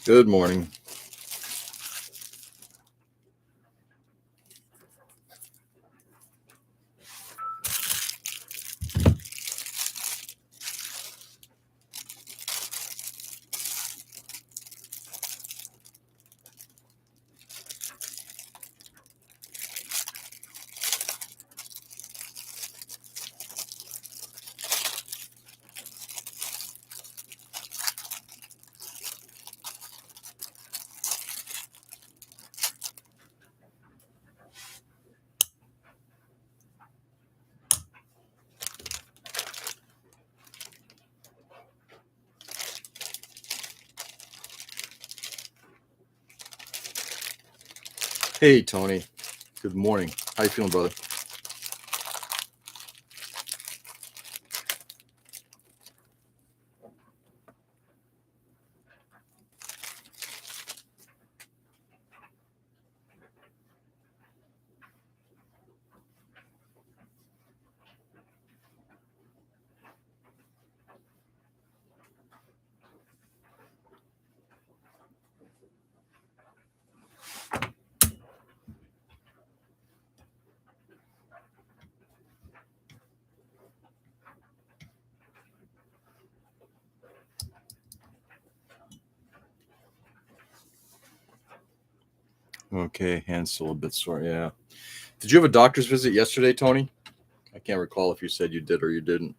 Good morning. Hey, Tony. Good morning. How you feeling, brother? Okay, hand's still a bit sore. Yeah. Did you have a doctor's visit yesterday, Tony? I can't recall if you said you did or you didn't.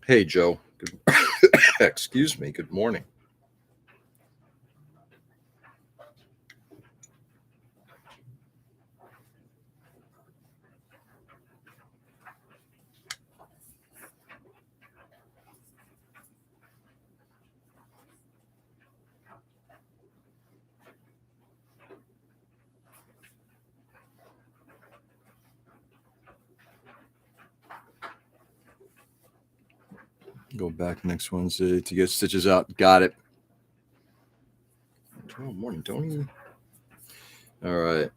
Hey, Joe. Good. Excuse me. Good morning. Go back next Wednesday to get stitches out. Got it. Oh, morning, Tony. All right.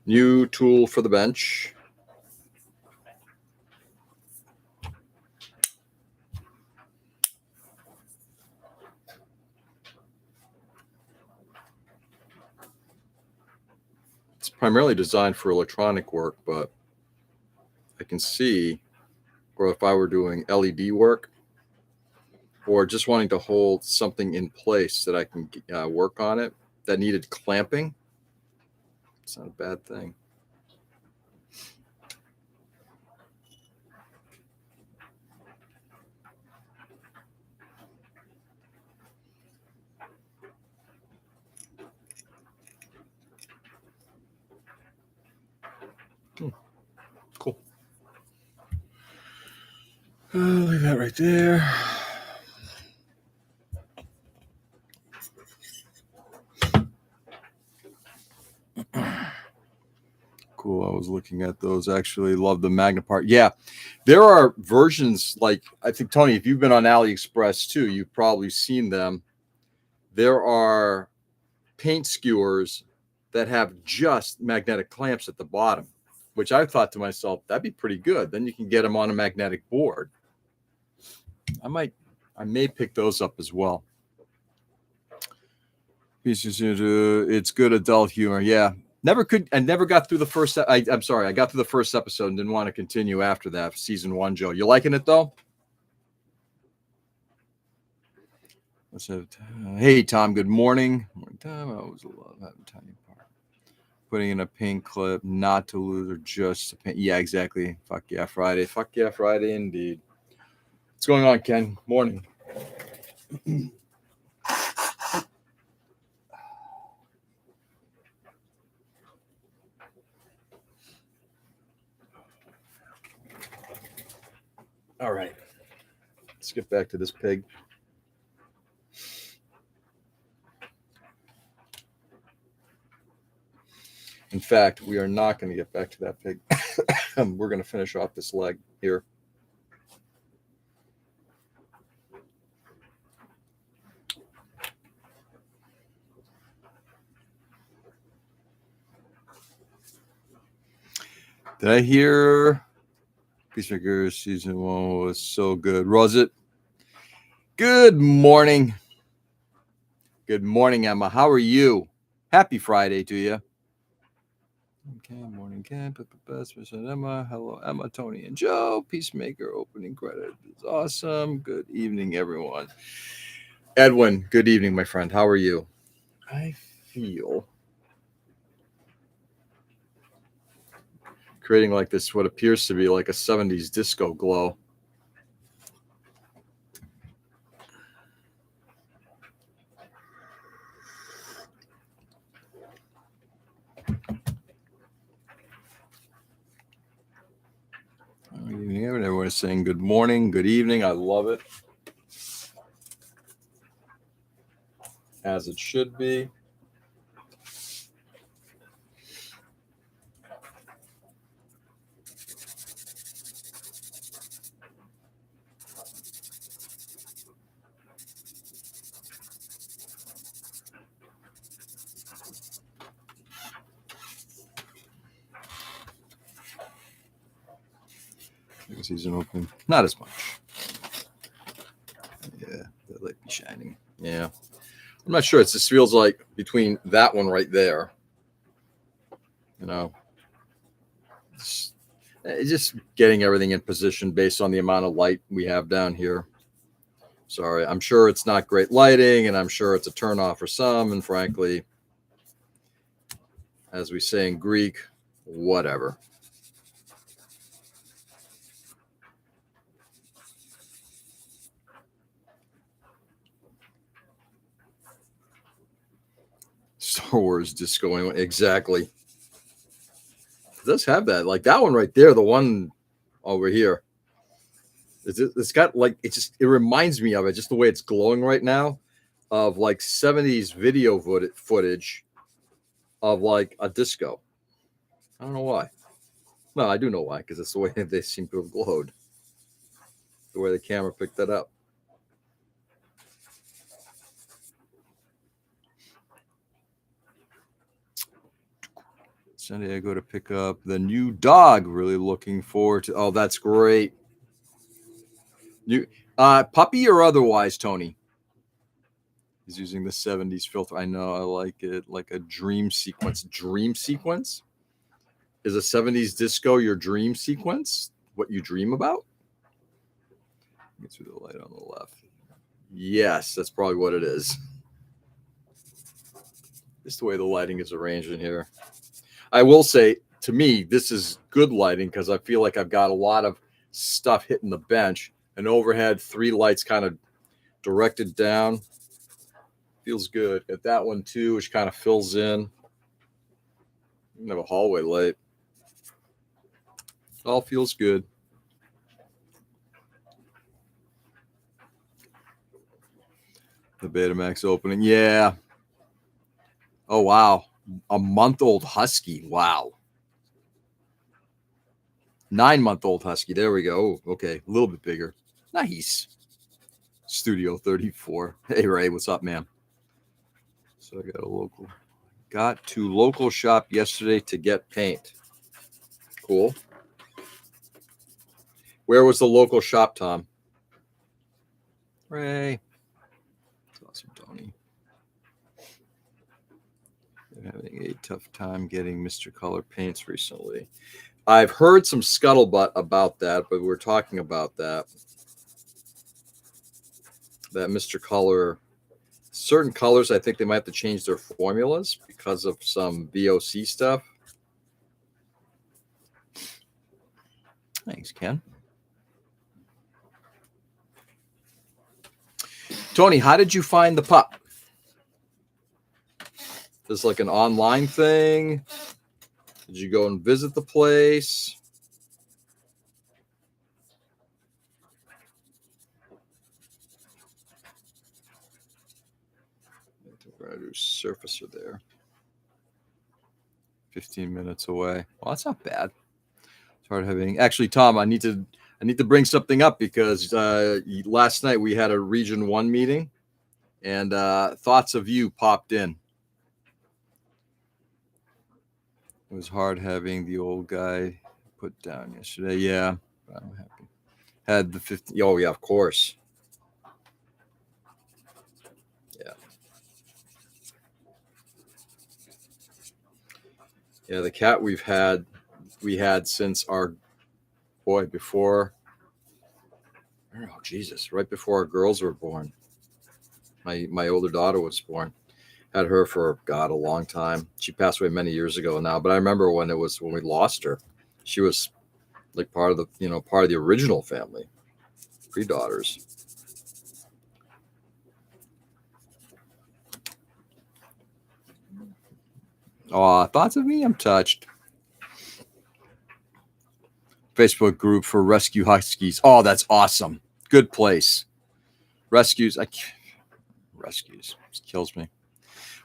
New tool for the bench. It's primarily designed for electronic work, but I can see, or if I were doing LED work, or just wanting to hold something in place that I can work on it that needed clamping, it's not a bad thing. Cool. Leave that right there. Cool. I was looking at those. Actually, love the Magna part. Yeah, there are versions like, I think, Tony, if you've been on AliExpress too, you've probably seen them. There are paint skewers that have just magnetic clamps at the bottom, which I thought to myself, that'd be pretty good. Then you can get them on a magnetic board. I may pick those up as well. It's good adult humor. Yeah. I never got through the first. I'm sorry. I got through the first episode and didn't want to continue after that. Season 1, Joe. You liking it though? Hey, Tom. Good morning. Morning, Tom. I always love having tiny part. Putting in a paint clip, not to lose or just to paint. Yeah, exactly. Fuck yeah, Friday. Fuck yeah, Friday indeed. What's going on, Ken? Morning. All right. Let's get back to this pig. In fact, we are not going to get back to that pig. We're going to finish off this leg here. Did I hear Peacemaker season 1 was so good? Was it? Good morning. Good morning, Emma. How are you? Happy Friday to you. Okay, morning, Ken. Emma. Hello, Emma, Tony, and Joe. Peacemaker opening credit is awesome. Good evening, everyone. Edwin, good evening, my friend. How are you? I feel creating like this, what appears to be like a 70s disco glow. Everyone is saying good morning, good evening. I love it. As it should be. Season open, not as much. Yeah, that light be shining. Yeah, I'm not sure. It just feels like between that one right there, you know, it's just getting everything in position based on the amount of light we have down here. Sorry, I'm sure it's not great lighting, and I'm sure it's a turnoff for some. And frankly, as we say in Greek, whatever. Star Wars disco, exactly. It does have that, like that one right there, the one over here. It's got like it reminds me of it, just the way it's glowing right now, of like 70s video footage of like a disco. I don't know why. No, I do know why, because it's the way they seem to have glowed. The way the camera picked that up. Sunday I go to pick up the new dog. Really looking forward to. Oh, that's great. New puppy or otherwise, Tony? He's using the 70s filter. I know. I like it. Like a dream sequence. Dream sequence? Is a 70s disco your dream sequence? What you dream about? Get through the light on the left. Yes, that's probably what it is. Just the way the lighting is arranged in here. I will say, to me, this is good lighting because I feel like I've got a lot of stuff hitting the bench. And overhead, 3 lights kind of directed down. Feels good. Got that one too, which kind of fills in. You can have a hallway light. All feels good. The Betamax opening. Yeah. Oh, wow. A month-old husky. Wow. 9-month-old husky. There we go. Oh, okay. A little bit bigger. Nice. Studio 34. Hey, Ray. What's up, man? So I got to local shop yesterday to get paint. Cool. Where was the local shop, Tom? Ray. That's awesome, Tony. They're having a tough time getting Mr. Color paints recently. I've heard some scuttlebutt about that, but we're talking about that. That Mr. Color, certain colors, I think they might have to change their formulas because of some VOC stuff. Thanks, Ken. Tony, how did you find the pup? Is like an online thing? Did you go and visit the place? We're going to do surfacer there. 15 minutes away. Well, that's not bad. It's hard having. Actually, Tom, I need to bring something up because last night we had a Region 1 meeting, and thoughts of you popped in. It was hard having the old guy put down yesterday. Yeah, I'm happy. Had the 50. Oh, yeah, of course. Yeah. Yeah, the cat we had since our boy before. Oh, Jesus, right before our girls were born. My older daughter was born. Had her for, God, a long time. She passed away many years ago now, but I remember when we lost her. She was like part of the original family, pre-daughters. Oh, thoughts of me? I'm touched. Facebook group for rescue huskies. Oh, that's awesome. Good place. Rescues. Rescues. This kills me.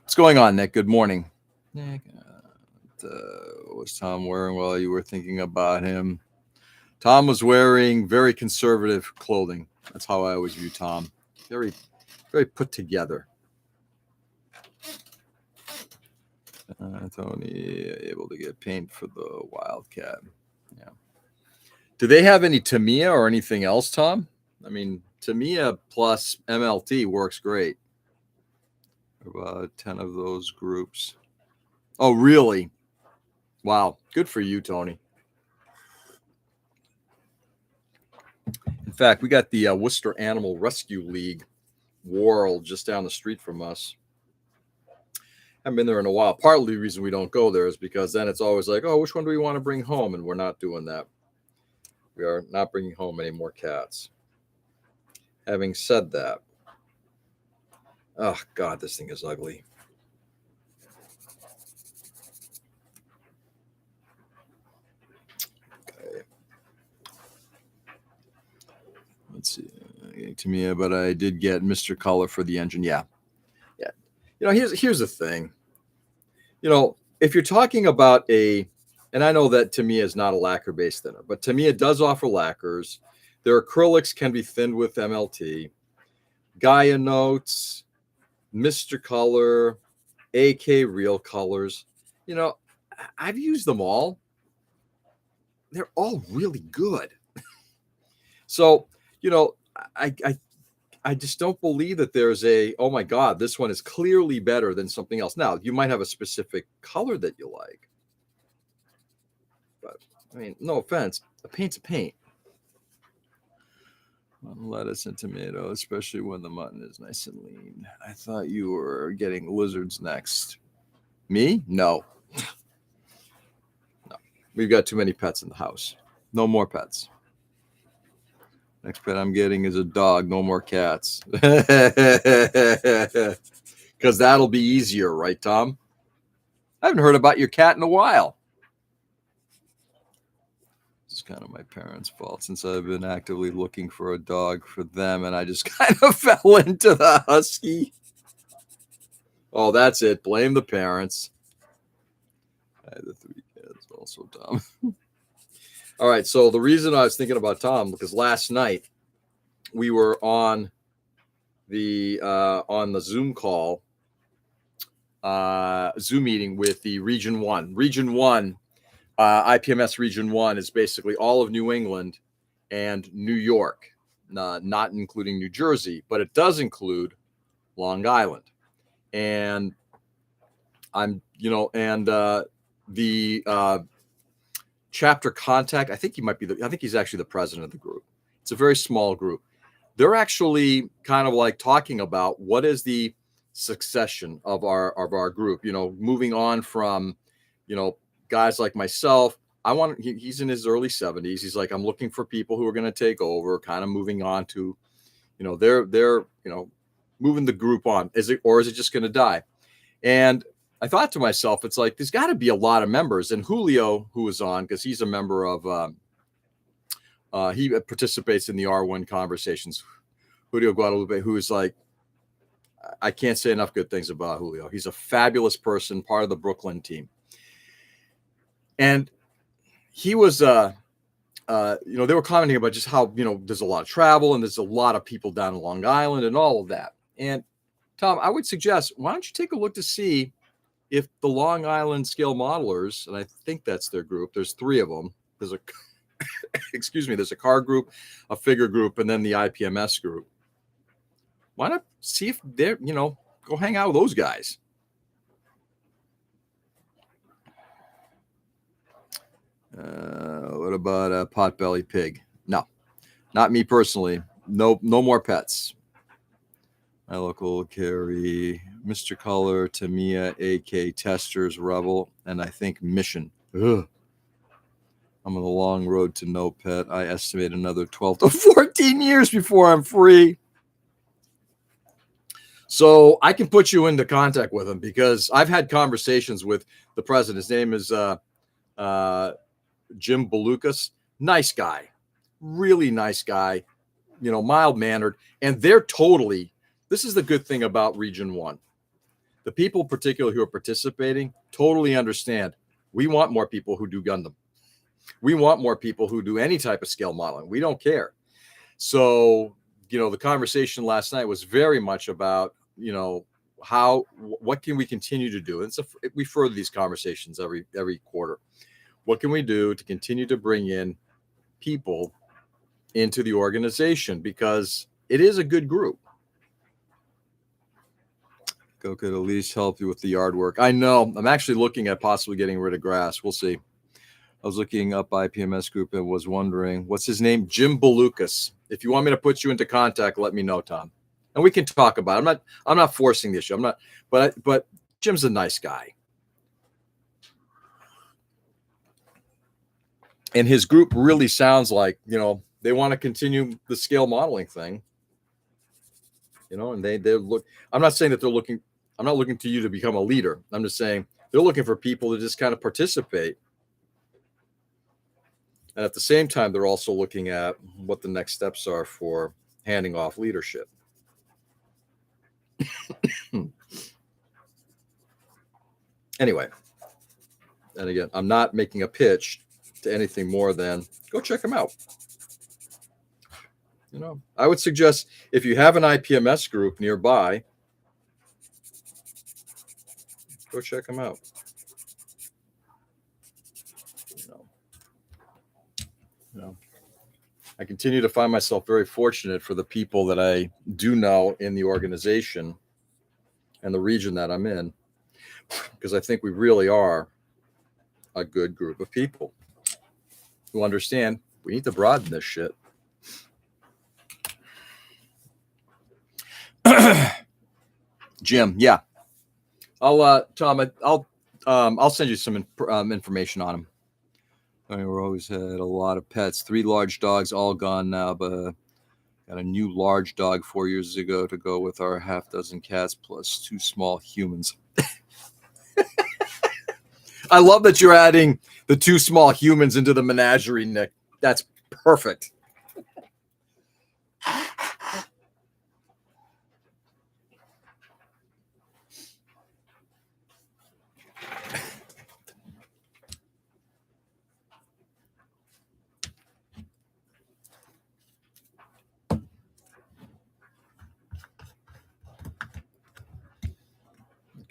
What's going on, Nick? Good morning. Nick, what was Tom wearing while you were thinking about him? Tom was wearing very conservative clothing. That's how I always view Tom. Very, very put together. Tony able to get paint for the Wildcat. Yeah. Do they have any Tamiya or anything else, Tom? I mean, Tamiya plus MLT works great. About 10 of those groups. Oh, really? Wow. Good for you, Tony. In fact, we got the Worcester Animal Rescue League World just down the street from us. Haven't been there in a while. Partly the reason we don't go there is because then it's always like, oh, which one do we want to bring home? And we're not doing that. We are not bringing home any more cats. Having said that, oh, God, this thing is ugly. Okay. Let's see. Tamiya, but I did get Mr. Color for the engine. Yeah. Yeah. Here's the thing. If you're talking about and I know that Tamiya is not a lacquer-based thinner, but Tamiya does offer lacquers. Their acrylics can be thinned with MLT. Gaia Notes, Mr. Color, AK Real Colors. I've used them all. They're all really good. So, I just don't believe that there's oh my God, this one is clearly better than something else. Now, you might have a specific color that you like. But, I mean, no offense, a paint's a paint. Lettuce and tomato, especially when the mutton is nice and lean. I thought you were getting lizards next. Me? No. No. We've got too many pets in the house. No more pets. Next pet I'm getting is a dog. No more cats. Because that'll be easier, right, Tom? I haven't heard about your cat in a while. It's kind of my parents' fault since I've been actively looking for a dog for them, and I just kind of fell into the husky. Oh, that's it. Blame the parents. I had the 3 kids also, Tom. All right, so the reason I was thinking about Tom, because last night we were on the Zoom call, Zoom meeting with the Region 1. Region 1, IPMS Region 1 is basically all of New England and New York, not including New Jersey, but it does include Long Island. And the chapter contact, I think he's actually the president of the group. It's a very small group. They're actually kind of like talking about what is the succession of our group, moving on from, guys like myself. He's in his early 70s. He's like, I'm looking for people who are going to take over, kind of moving on to, they're moving the group on. Is it just going to die? And I thought to myself, it's like, there's got to be a lot of members. And Julio, who was on, because he's a member of, he participates in the R1 conversations. Julio Guadalupe, who is like, I can't say enough good things about Julio. He's a fabulous person, part of the Brooklyn team. And he was, they were commenting about just how, there's a lot of travel and there's a lot of people down in Long Island and all of that. And Tom, I would suggest, why don't you take a look to see if the Long Island scale modelers, and I think that's their group, there's 3 of them, There's a excuse me, there's a car group, a figure group, and then the IPMS group. Why not see if they're, go hang out with those guys? What about a potbelly pig? No, not me personally. No more pets. My local carry Mr. Color, Tamiya, AK, Testers, Rebel, and I think Mission. Ugh. I'm on the long road to no pet. I estimate another 12 to 14 years before I'm free. So I can put you into contact with him because I've had conversations with the president. His name is Jim Belucas. Nice guy, really nice guy, mild-mannered. And they're totally, this is the good thing about Region 1. The people particularly who are participating totally understand. We want more people who do Gundam. We want more people who do any type of scale modeling. We don't care. So, the conversation last night was very much about, what can we continue to do? And we further these conversations every quarter. What can we do to continue to bring in people into the organization? Because it is a good group. Go could at least help you with the yard work. I know. I'm actually looking at possibly getting rid of grass. We'll see. I was looking up IPMS group and was wondering, what's his name? Jim Belucas. If you want me to put you into contact, let me know, Tom. And we can talk about it. I'm not forcing the issue. But Jim's a nice guy. And his group really sounds like, they want to continue the scale modeling thing. And they look, I'm not saying that I'm not looking to you to become a leader. I'm just saying they're looking for people to just kind of participate. And at the same time, they're also looking at what the next steps are for handing off leadership. Anyway, and again, I'm not making a pitch to anything more than go check them out. I would suggest if you have an IPMS group nearby, go check them out. I continue to find myself very fortunate for the people that I do know in the organization and the region that I'm in, because I think we really are a good group of people who understand we need to broaden this shit. Jim, yeah. Tom, I'll send you some information on him. We always had a lot of pets. 3 large dogs, all gone now, but got a new large dog 4 years ago to go with our half dozen cats plus 2 small humans. I love that you're adding the 2 small humans into the menagerie, Nick. That's perfect.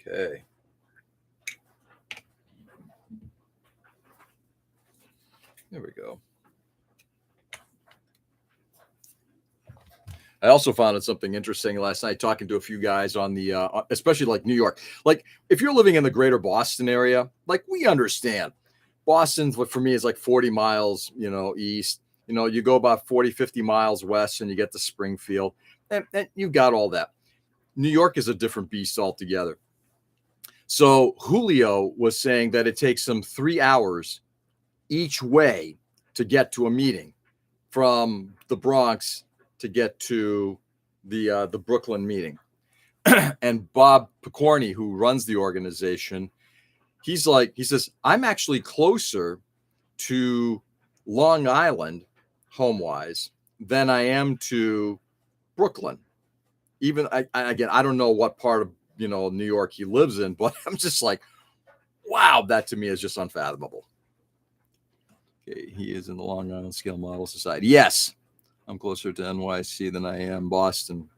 Okay. There we go. I also found out something interesting last night talking to a few guys on the, especially like New York. Like if you're living in the greater Boston area, like we understand. Boston's, what for me is like 40 miles, east. You go about 40, 50 miles west and you get to Springfield and you got all that. New York is a different beast altogether. So Julio was saying that it takes them 3 hours each way to get to a meeting from the Bronx to get to the Brooklyn meeting. And Bob Picorni, who runs the organization, he says, I'm actually closer to Long Island, home-wise, than I am to Brooklyn. Even, I don't know what part of, New York he lives in, but I'm just like, wow, that to me is just unfathomable. Okay, he is in the Long Island Scale Model Society. Yes, I'm closer to NYC than I am Boston.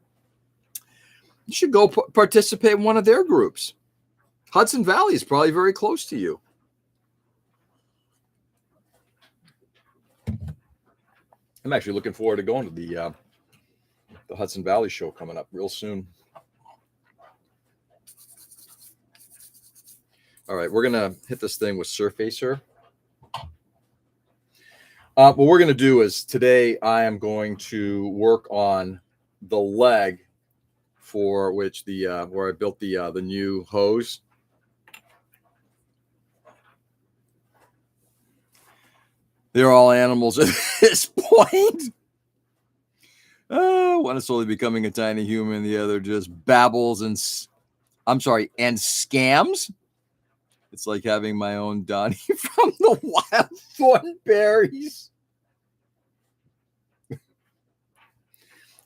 You should go participate in one of their groups. Hudson Valley is probably very close to you. I'm actually looking forward to going to the Hudson Valley show coming up real soon. All right, we're gonna hit this thing with Surfacer. What we're gonna do is today I am going to work on the leg for which the where I built the new hose. They're all animals at this point. One is slowly becoming a tiny human, the other just babbles and and scams. It's like having my own Donnie from the Wild Thornberries.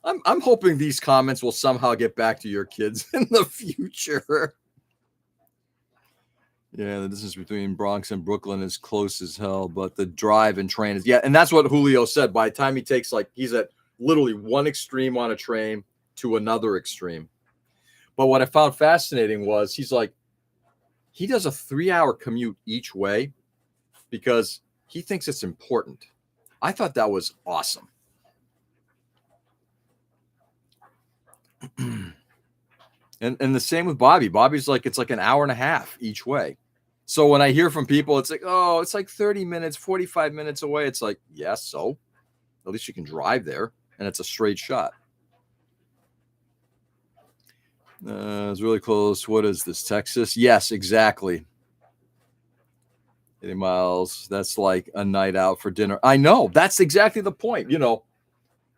I'm hoping these comments will somehow get back to your kids in the future. Yeah, the distance between Bronx and Brooklyn is close as hell, but the drive and train is, and that's what Julio said. By the time he takes, like, he's at literally one extreme on a train to another extreme. But what I found fascinating was he's like, he does a 3-hour commute each way because he thinks it's important. I thought that was awesome. And the same with Bobby. Bobby's like, it's like an hour and a half each way. So when I hear from people, it's like, oh, it's like 30 minutes, 45 minutes away. It's like, yeah, so at least you can drive there and it's a straight shot. It's really close. What is this, Texas? Yes, exactly. 80 miles. That's like a night out for dinner. I know. That's exactly the point. You know,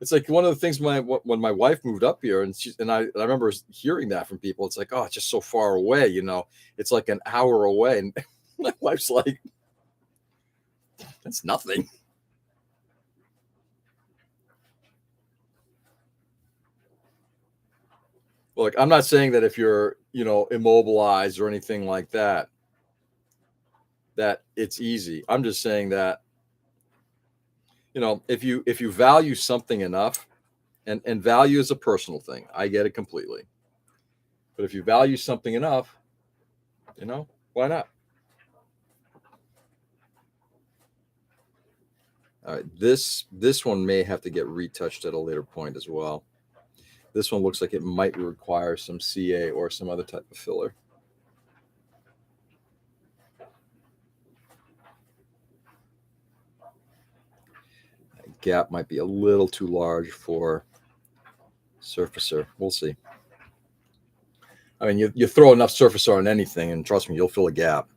it's like one of the things when my wife moved up here, and I remember hearing that from people. It's like, oh, it's just so far away. You know, it's like an hour away. And my wife's like, that's nothing. Look, I'm not saying that if you're, you know, immobilized or anything like that, that it's easy. I'm just saying that, you know, if you value something enough, and value is a personal thing. I get it completely. But if you value something enough, you know, why not? All right, this one may have to get retouched at a later point as well. This one looks like it might require some CA or some other type of filler. That gap might be a little too large for Surfacer. We'll see. I mean, you throw enough Surfacer on anything, and trust me, you'll fill a gap.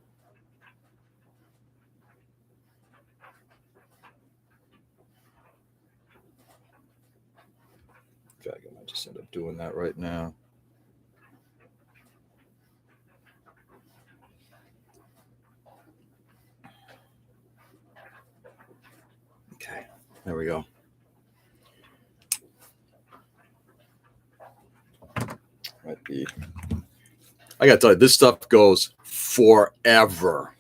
In fact, I might just end up doing that right now. Okay, there we go. Might be. I gotta tell you, this stuff goes forever.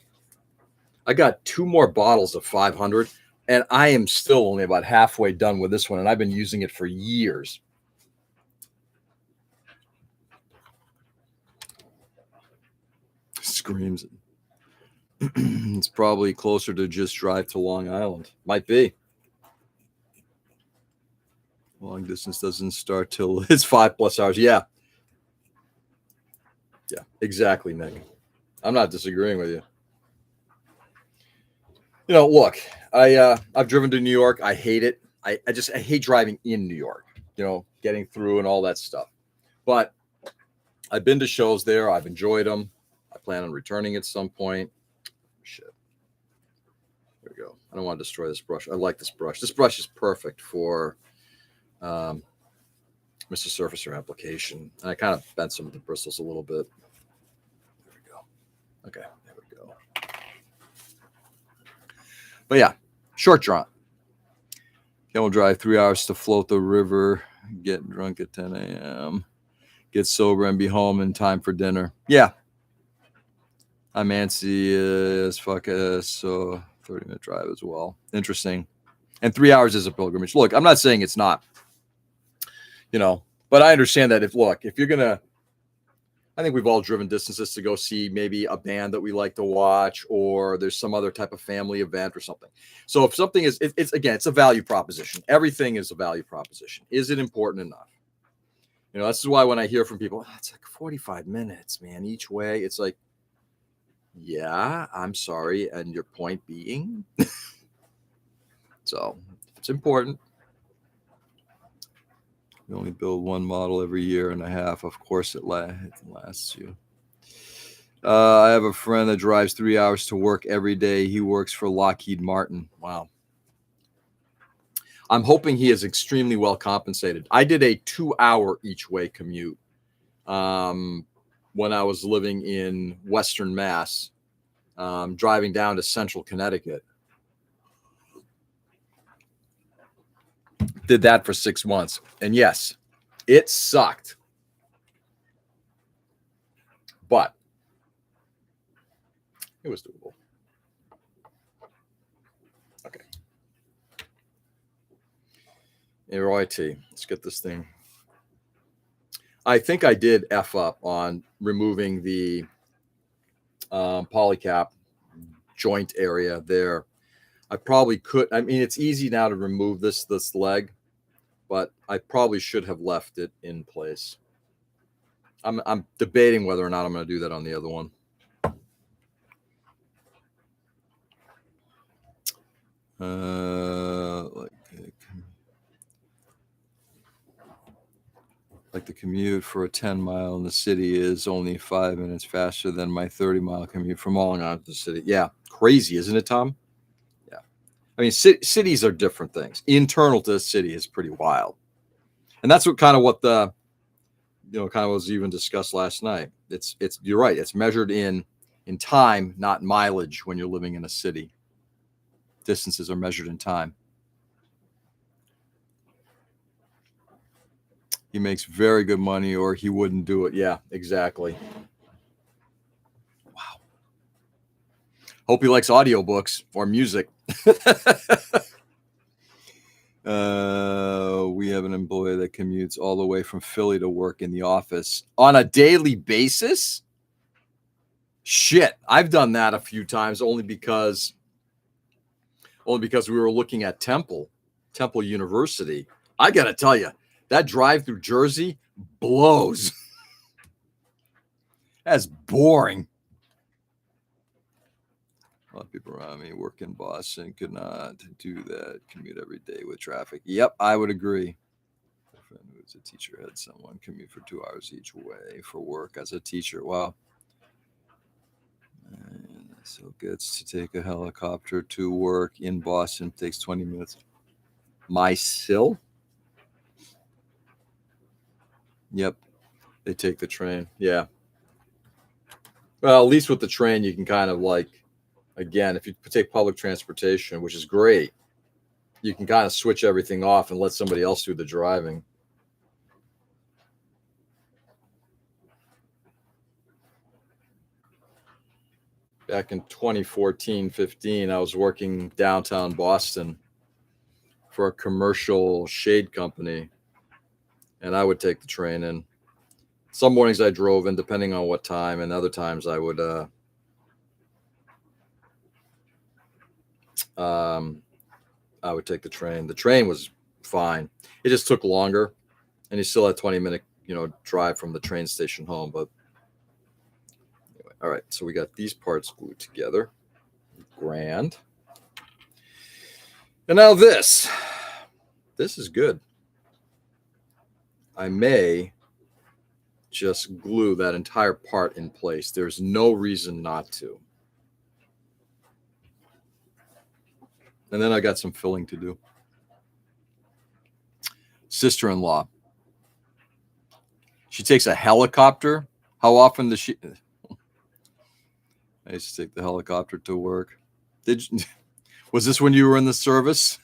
I got 2 more bottles of 500, and I am still only about halfway done with this one, and I've been using it for years. Screams. It's probably closer to just drive to Long Island. Might be. Long distance doesn't start till it's 5+ hours. Yeah. Yeah, exactly, Nick. I'm not disagreeing with you. You know, look, I've driven to New York. I hate it. I hate driving in New York, you know, getting through and all that stuff. But I've been to shows there. I've enjoyed them. I plan on returning at some point. Shit. There we go. I don't want to destroy this brush. I like this brush. This brush is perfect for Mr. Surfacer application. And I kind of bent some of the bristles a little bit. There we go. Okay, there we go. But yeah, short drawn. Camel drive 3 hours to float the river, get drunk at 10 a.m., get sober and be home in time for dinner. Yeah. I'm antsy as fuck, so 30-minute drive as well. Interesting. And 3 hours is a pilgrimage. Look, I'm not saying it's not, you know, but I understand that if you're going to I think we've all driven distances to go see maybe a band that we like to watch, or there's some other type of family event or something. So if something is, it's again, it's a value proposition. Everything is a value proposition. Is it important enough? You know, this is why when I hear from people, "Oh, it's like 45 minutes, man, each way." It's like, yeah, I'm sorry. And your point being, so it's important. You only build one model every year and a half. Of course, it lasts you. I have a friend that drives 3 hours to work every day. He works for Lockheed Martin. Wow. I'm hoping he is extremely well compensated. I did a 2-hour each way commute when I was living in Western Mass, driving down to Central Connecticut. Did that for 6 months. And yes, it sucked. But it was doable. Okay. Hey, Roy T, let's get this thing. I think I did F up on removing the polycap joint area there. I probably could. I mean, it's easy now to remove this leg, but I probably should have left it in place. I'm debating whether or not I'm going to do that on the other one. Like the commute for a 10-mile in the city is only 5 minutes faster than my 30-mile commute from all out to the city. Yeah, crazy, isn't it, Tom? Yeah. I mean, cities are different things. Internal to the city is pretty wild. And that's what the was even discussed last night. It's you're right. It's measured in time, not mileage when you're living in a city. Distances are measured in time. He makes very good money or he wouldn't do it. Yeah, exactly. Wow. Hope he likes audiobooks or music. We have an employee that commutes all the way from Philly to work in the office on a daily basis. Shit, I've done that a few times only because we were looking at Temple University. I got to tell you, that drive through Jersey blows. That's boring. A lot of people around me work in Boston could not do that commute every day with traffic. Yep, I would agree. My friend who was a teacher had someone commute for 2 hours each way for work as a teacher. Wow. And so gets to take a helicopter to work in Boston. Takes 20 minutes. Myself? Yep. They take the train. Yeah. Well, at least with the train, you can kind of again, if you take public transportation, which is great, you can kind of switch everything off and let somebody else do the driving. Back in 2014-15, I was working downtown Boston for a commercial shade company, and I would take the train in. Some mornings I drove in, depending on what time, and other times I would take the train. The train was fine. It just took longer, and you still had 20-minute, drive from the train station home. But anyway, all right. So we got these parts glued together. Grand. And now this is good. I may just glue that entire part in place. There's no reason not to. And then I got some filling to do. Sister-in-law. She takes a helicopter. How often does she? I used to take the helicopter to work. Was this when you were in the service?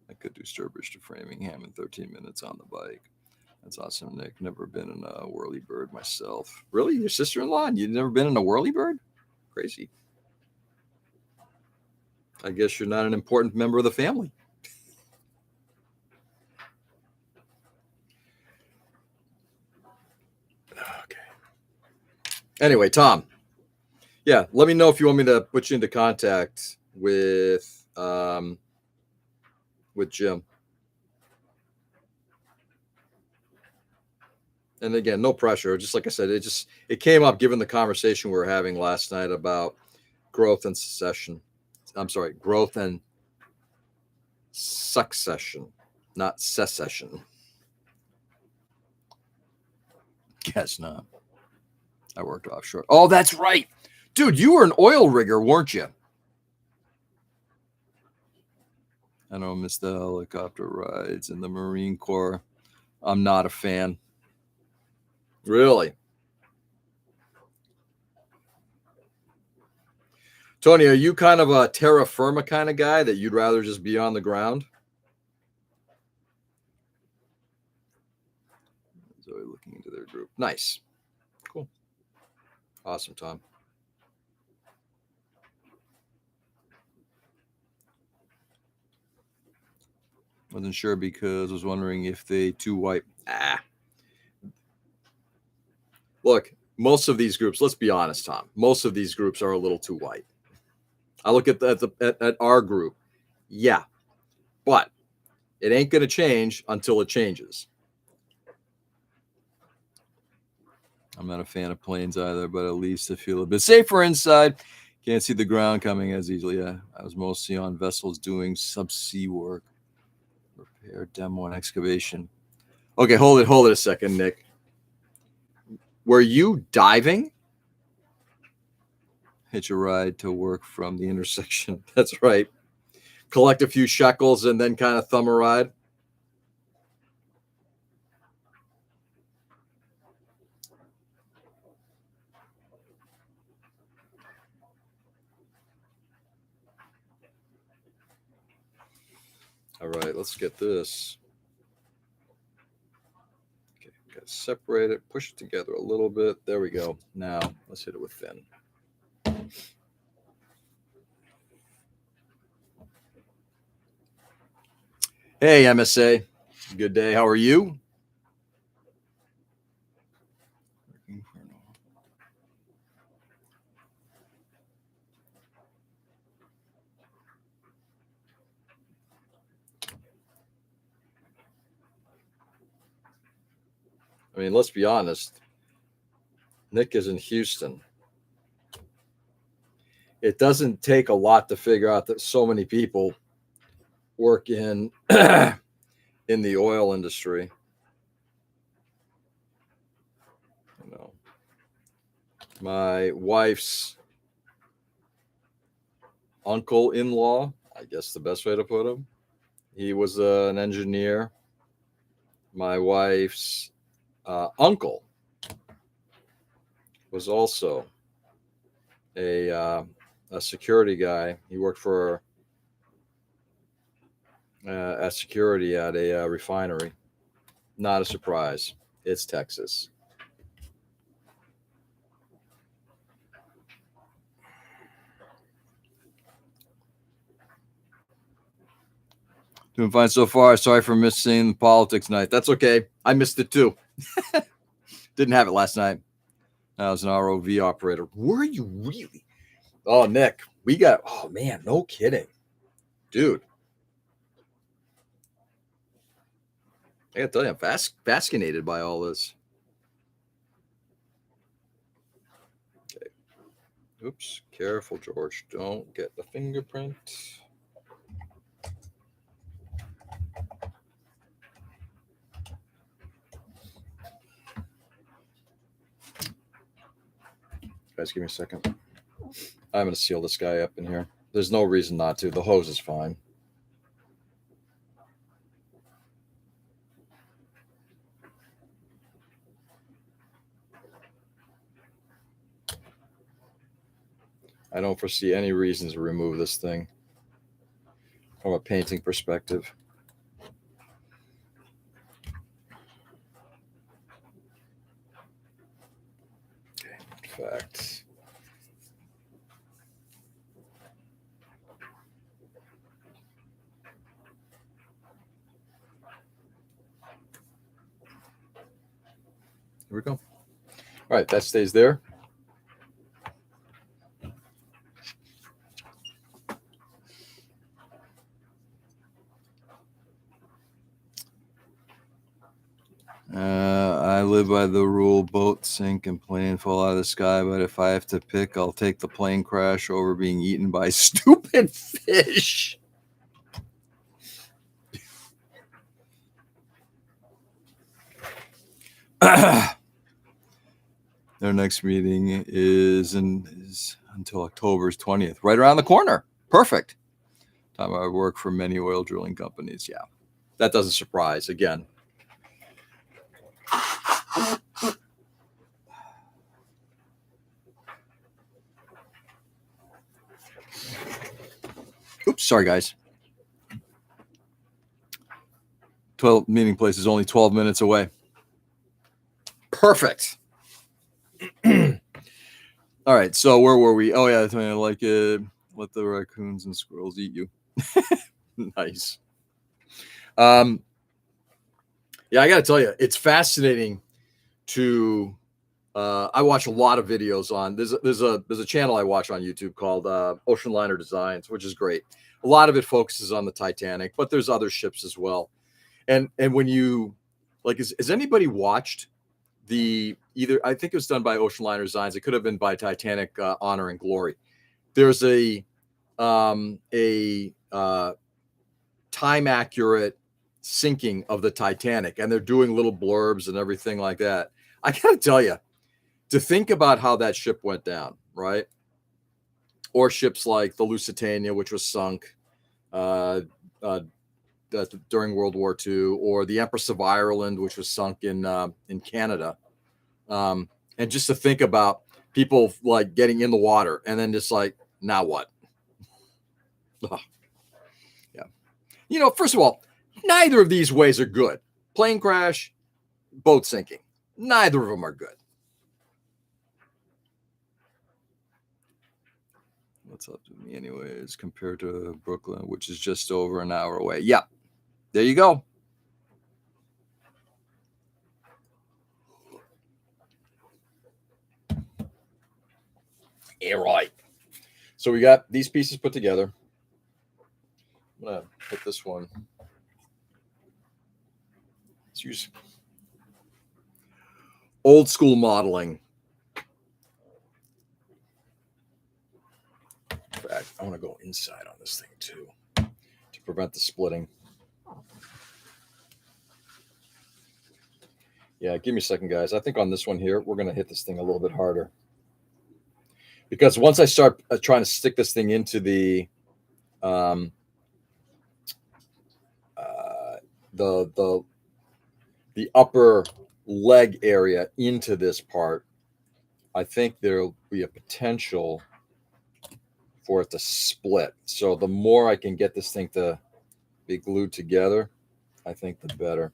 I could do Sturbridge to Framingham in 13 minutes on the bike. That's awesome, Nick. Never been in a whirlybird myself. Really? Your sister-in-law? You've never been in a whirlybird? Crazy. I guess you're not an important member of the family. Okay. Anyway, Tom. Yeah, let me know if you want me to put you into contact with Jim. And again, no pressure. Just like I said, it came up given the conversation we were having last night about growth and succession. I'm sorry, growth and succession, not secession. Guess not. I worked offshore. Oh, that's right. Dude, you were an oil rigger, weren't you? I don't miss the helicopter rides in the Marine Corps. I'm not a fan. Really? Tony, are you kind of a terra firma kind of guy that you'd rather just be on the ground? Zoe looking into their group. Nice. Cool. Awesome, Tom. Wasn't sure because I was wondering if they too white. Look, most of these groups, let's be honest, Tom, most of these groups are a little too white. I look at our group. Yeah. But it ain't going to change until it changes. I'm not a fan of planes either, but at least I feel a bit safer inside. Can't see the ground coming as easily. Yeah, I was mostly on vessels doing subsea work, repair, demo, and excavation. Okay, hold it a second, Nick. Were you diving? Hitch a ride to work from the intersection. That's right. Collect a few shekels and then kind of thumb a ride. All right, let's get this. Okay, got to separate it, push it together a little bit. There we go. Now let's hit it with thin. Hey, MSA. Good day. How are you? I mean, let's be honest. Nick is in Houston. It doesn't take a lot to figure out that so many people work in in the oil industry. You know, my wife's uncle-in-law, I guess the best way to put him, he was an engineer. My wife's uncle was also a security guy. He worked for a security at a refinery. Not a surprise. It's Texas. Doing fine so far. Sorry for missing the politics night. That's okay. I missed it too. Didn't have it last night. I was an ROV operator. Were you really? Oh, Nick, we got. Oh man, no kidding, dude. I gotta tell you, I'm fascinated by all this. Okay. Oops. Careful, George. Don't get the fingerprint. Guys, give me a second. I'm going to seal this guy up in here. There's no reason not to. The hose is fine. I don't foresee any reason to remove this thing from a painting perspective. Okay, in fact, here we go. All right, that stays there. I live by the rule: boat sink and plane fall out of the sky. But if I have to pick, I'll take the plane crash over being eaten by stupid fish. Their next meeting is until October 20th, right around the corner. Perfect. Time I work for many oil drilling companies. Yeah, that doesn't surprise. Again, oops, sorry guys. 12 meeting place is only 12 minutes away. Perfect. All right, so where were we? Oh yeah, I like it. Let the raccoons and squirrels eat you. Nice. Yeah, I got to tell you, it's fascinating to. I watch a lot of videos on. There's a channel I watch on YouTube called Ocean Liner Designs, which is great. A lot of it focuses on the Titanic, but there's other ships as well. And when you like, has anybody watched either? I think it was done by Ocean Liner Designs. It could have been by Titanic Honor and Glory. There's a time accurate sinking of the Titanic, and they're doing little blurbs and everything like that. I gotta tell you, to think about how that ship went down, right? Or ships like the Lusitania, which was sunk during World War II, or the Empress of Ireland, which was sunk in Canada, and just to think about people like getting in the water and then just like, now what? Ugh. Yeah, you know, first of all, neither of these ways are good. Plane crash, boat sinking, neither of them are good. What's up to me anyways, compared to Brooklyn, which is just over an hour away. Yeah, there you go. Yeah, right. So we got these pieces put together. I'm gonna put this one. Let's use old school modeling. In fact, I want to go inside on this thing too to prevent the splitting. Yeah, give me a second, guys. I think on this one here, we're going to hit this thing a little bit harder. Because once I start trying to stick this thing into the upper leg area into this part, I think there'll be a potential for it to split. So the more I can get this thing to be glued together, I think the better.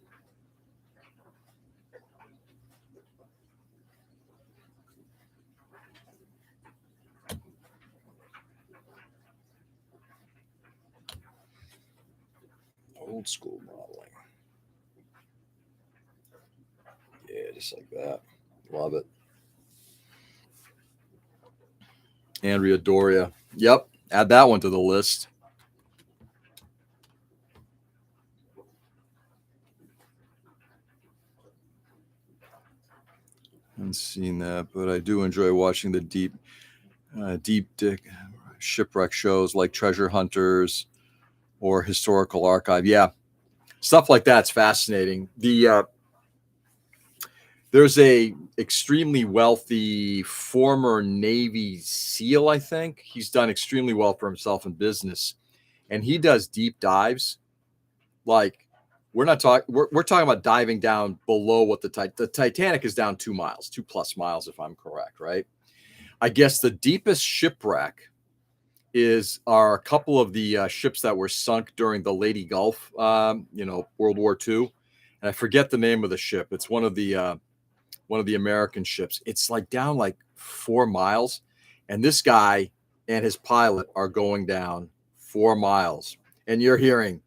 Old school modeling. Yeah, just like that. Love it. Andrea Doria. Yep. Add that one to the list. I haven't seen that, but I do enjoy watching the deep dick shipwreck shows like Treasure Hunters or Historical Archive. Yeah, stuff like that's fascinating. There's a extremely wealthy former Navy SEAL, I think. He's done extremely well for himself in business, and he does deep dives. Like we're talking about diving down below what the Titanic is down 2 miles, 2+ miles, if I'm correct, right? I guess the deepest shipwreck are a couple of the ships that were sunk during the Lady Gulf, World War II, and I forget the name of the ship. It's one of the American ships. It's like down like 4 miles, and this guy and his pilot are going down 4 miles, and you're hearing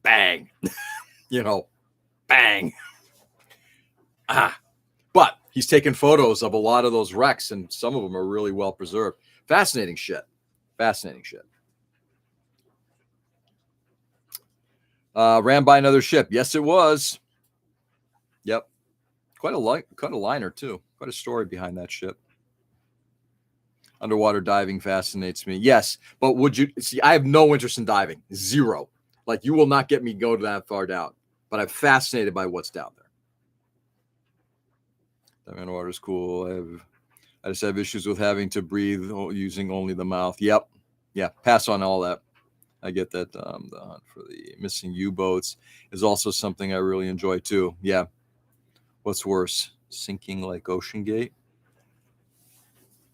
bang, bang. But he's taken photos of a lot of those wrecks, and some of them are really well preserved. Fascinating shit. Ran by another ship. Yes, it was. Yep. Quite a liner too. Quite a story behind that ship. Underwater diving fascinates me. Yes, but would you see? I have no interest in diving. Zero. Like you will not get me go that far down. But I'm fascinated by what's down there. Diving underwater is cool. I just have issues with having to breathe using only the mouth. Yep. Yeah. Pass on all that. I get that. The hunt for the missing U-boats is also something I really enjoy too. Yeah. What's worse, sinking like Ocean Gate?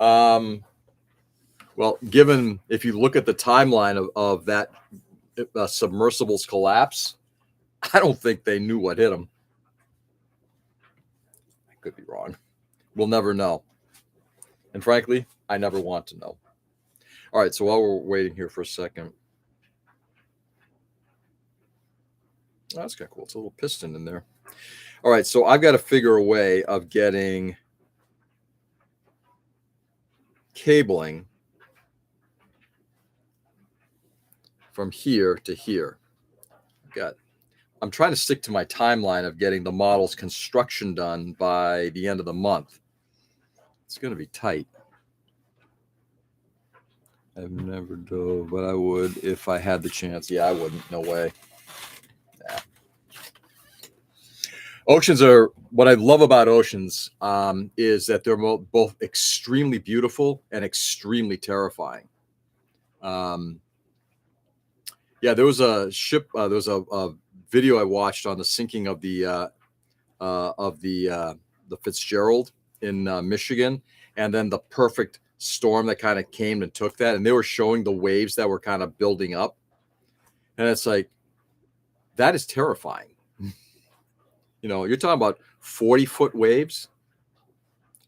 Well, given if you look at the timeline of that submersible's collapse, I don't think they knew what hit them. I could be wrong. We'll never know. And frankly, I never want to know. All right, so while we're waiting here for a second, oh, that's kind of cool. It's a little piston in there. All right, so I've got to figure a way of getting cabling from here to here. I'm trying to stick to my timeline of getting the model's construction done by the end of the month. It's going to be tight. I've never dove, but I would if I had the chance. Yeah, I wouldn't. No way. Nah. Oceans are what I love about oceans is that they're both extremely beautiful and extremely terrifying. Yeah, there was a ship. There was a video I watched on the sinking of the Fitzgerald in Michigan, and then the perfect storm that kind of came and took that, and they were showing the waves that were kind of building up, and it's like that is terrifying. You know, you're talking about 40-foot waves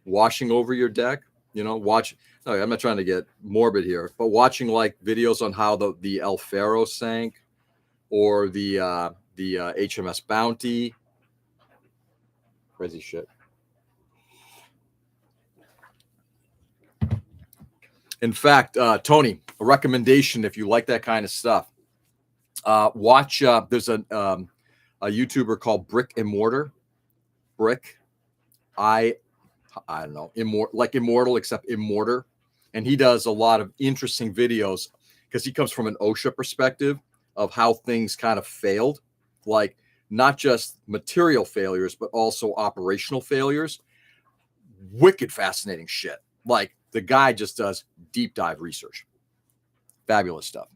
washing over your deck. You know, no, I'm not trying to get morbid here, but watching like videos on how the El Faro sank, or the HMS Bounty. Crazy shit. In fact, Tony, a recommendation if you like that kind of stuff. Watch. There's a YouTuber called Brick and Mortar. Brick, I don't know, like immortal except immortar, and he does a lot of interesting videos because he comes from an OSHA perspective of how things kind of failed, like not just material failures but also operational failures. Wicked fascinating shit. Like the guy just does deep dive research. Fabulous stuff.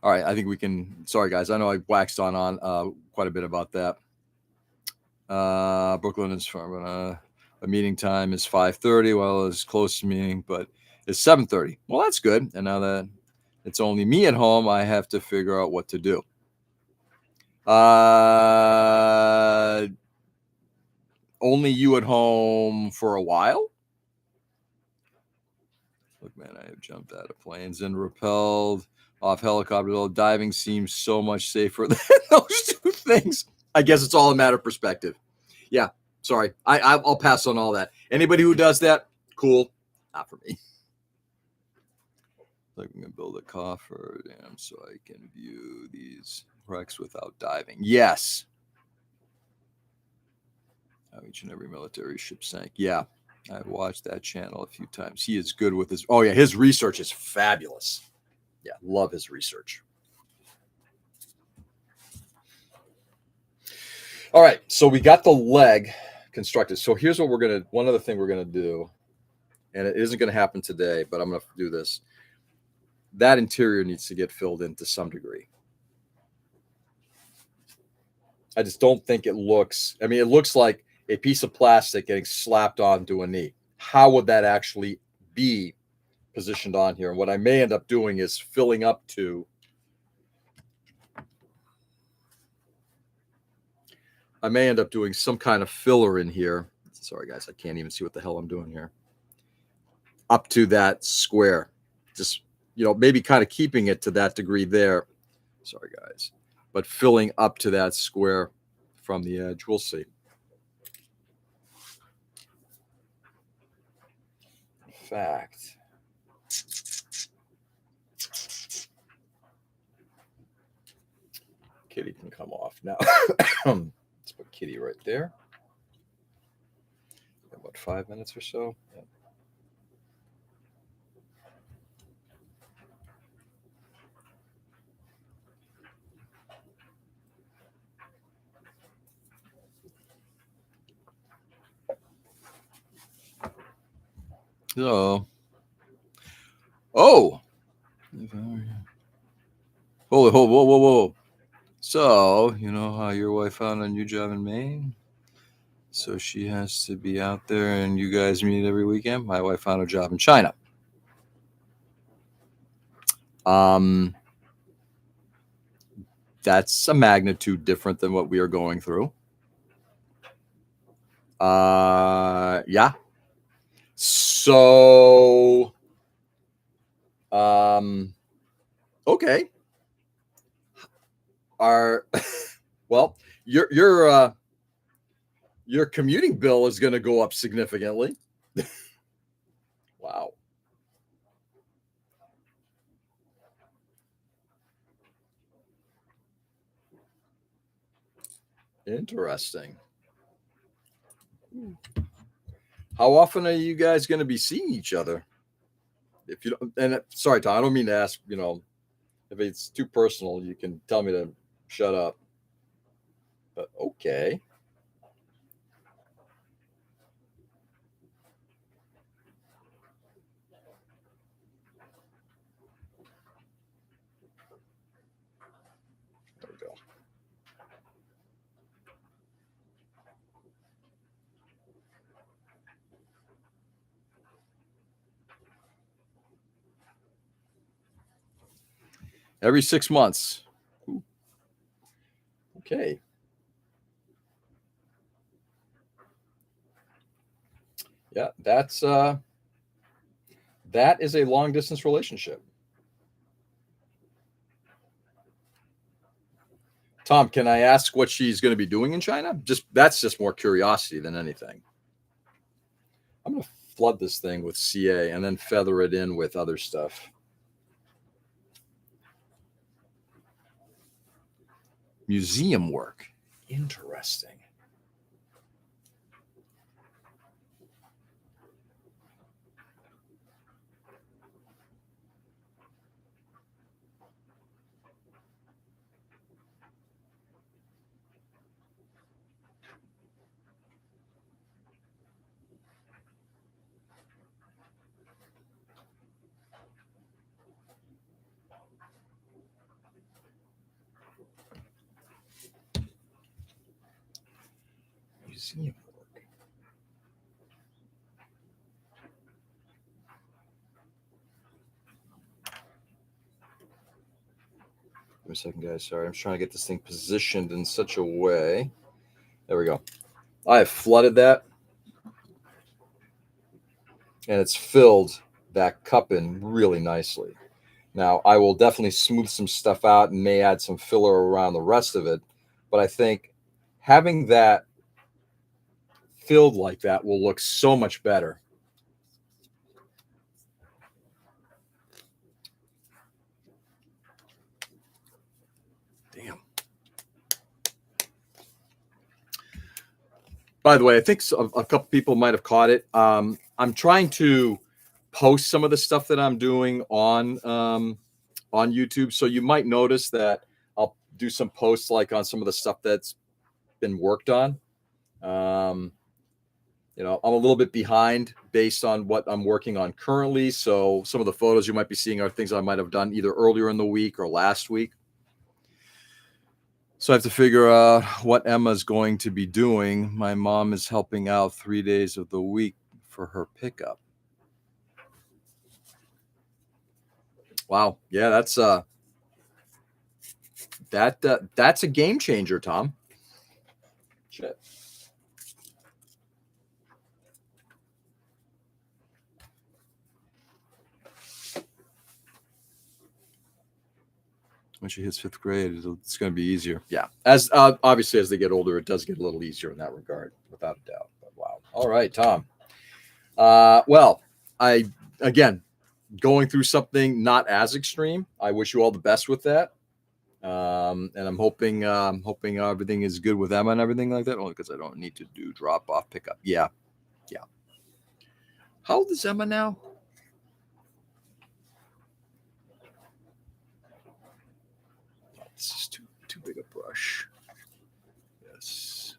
All right, I think we can. Sorry, guys. I know I waxed on quite a bit about that. Brooklyn is from a meeting time is 5:30. Well, it's close to meeting, but it's 7:30. Well, that's good. And now that it's only me at home, I have to figure out what to do. Only you at home for a while? Look, man, I have jumped out of planes and rappelled off helicopters. Well, diving seems so much safer than those two things. I guess it's all a matter of perspective. Yeah, sorry. I'll pass on all that. Anybody who does that, cool. Not for me. Like I'm going to build a coffer dam so I can view these wrecks without diving. Yes. How each and every military ship sank. Yeah. I've watched that channel a few times. He is good with his. Oh, yeah. His research is fabulous. Yeah. Love his research. All right. So we got the leg constructed. So here's what one other thing we're going to do. And it isn't going to happen today, but I'm going to do this. That interior needs to get filled in to some degree. I just don't think it looks. I mean, it looks like a piece of plastic getting slapped onto a knee. How would that actually be positioned on here? And what I may end up doing is filling up to. I may end up doing some kind of filler in here. Sorry, guys, I can't even see what the hell I'm doing here. Up to that square. Just, maybe kind of keeping it to that degree there. Sorry, guys. But filling up to that square from the edge. We'll see. In fact, Kitty can come off now. Let's put Kitty right there. what, 5 minutes or so? Yeah. So, oh, whoa, whoa, whoa, whoa, whoa. So, you know how your wife found a new job in Maine? So she has to be out there and you guys meet every weekend? My wife found a job in China. That's a magnitude different than what we are going through. Yeah. So, okay. Well, your commuting bill is going to go up significantly. Wow. Interesting. How often are you guys going to be seeing each other? If you don't, and sorry, Tom, I don't mean to ask, if it's too personal, you can tell me to shut up. But okay. There we go. Every 6 months. Ooh. Okay. Yeah, that is a long distance relationship. Tom, can I ask what she's going to be doing in China? That's just more curiosity than anything. I'm going to flood this thing with CA and then feather it in with other stuff. Museum work. Interesting. Museum work. Give me a second, guys. Sorry, I'm trying to get this thing positioned in such a way. There we go. I have flooded that, and it's filled that cup in really nicely. Now, I will definitely smooth some stuff out and may add some filler around the rest of it, but I think having that filled like that will look so much better. Damn. By the way, I think a couple people might have caught it. I'm trying to post some of the stuff that I'm doing on YouTube, so you might notice that I'll do some posts like on some of the stuff that's been worked on. I'm a little bit behind based on what I'm working on currently. So some of the photos you might be seeing are things I might have done either earlier in the week or last week. So I have to figure out what Emma's going to be doing. My mom is helping out 3 days of the week for her pickup. Wow. Yeah, that's a game changer, Tom. Shit. When she hits 5th grade, it's going to be easier. Yeah. As obviously as they get older, it does get a little easier in that regard, without a doubt. But wow. All right, Tom. Well, again, going through something not as extreme. I wish you all the best with that. And I'm hoping everything is good with Emma and everything like that. Only because I don't need to do drop off pickup. Yeah. How old is Emma now? This is too big a brush. Yes.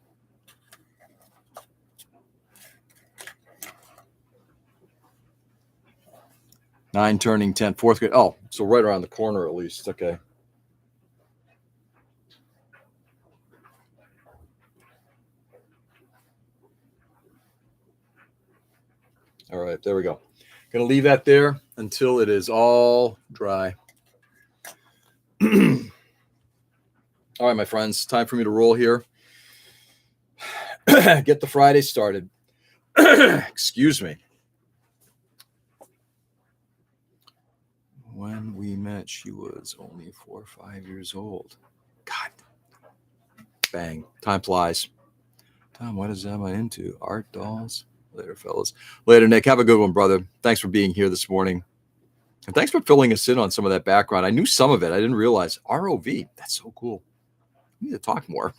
9 turning 10, 4th grade. Oh, so right around the corner at least. Okay. All right, there we go. Gonna leave that there until it is all dry. All right, my friends, time for me to roll here. Get the Friday started. Excuse me. When we met, she was only 4 or 5 years old. God. Bang. Time flies. Tom, what is Emma into? Art, dolls? Later, fellas. Later, Nick. Have a good one, brother. Thanks for being here this morning. And thanks for filling us in on some of that background. I knew some of it. I didn't realize. ROV. That's so cool. We need to talk more.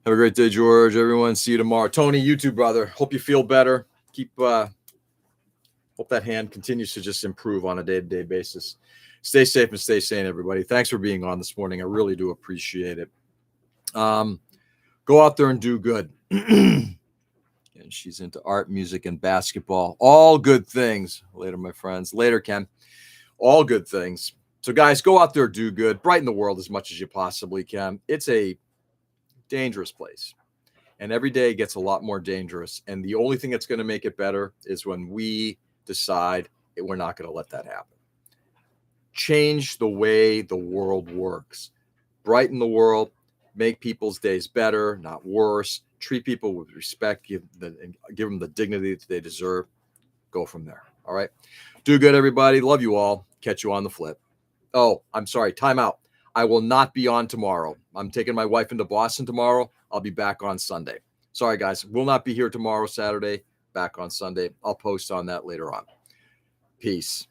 Have a great day, George. Everyone, see you tomorrow. Tony, you too, brother. Hope you feel better. Hope that hand continues to just improve on a day-to-day basis. Stay safe and stay sane, everybody. Thanks for being on this morning. I really do appreciate it. Go out there and do good. And she's into art, music, and basketball. All good things. Later, my friends. Later, Ken. All good things. So, guys, go out there, do good. Brighten the world as much as you possibly can. It's a dangerous place. And every day gets a lot more dangerous. And the only thing that's going to make it better is when we decide that we're not going to let that happen. Change the way the world works. Brighten the world. Make people's days better, not worse. Treat people with respect. Give them the dignity that they deserve. Go from there. All right. Do good, everybody. Love you all. Catch you on the flip. Oh, I'm sorry. Time out. I will not be on tomorrow. I'm taking my wife into Boston tomorrow. I'll be back on Sunday. Sorry, guys. Will not be here tomorrow, Saturday. Back on Sunday. I'll post on that later on. Peace.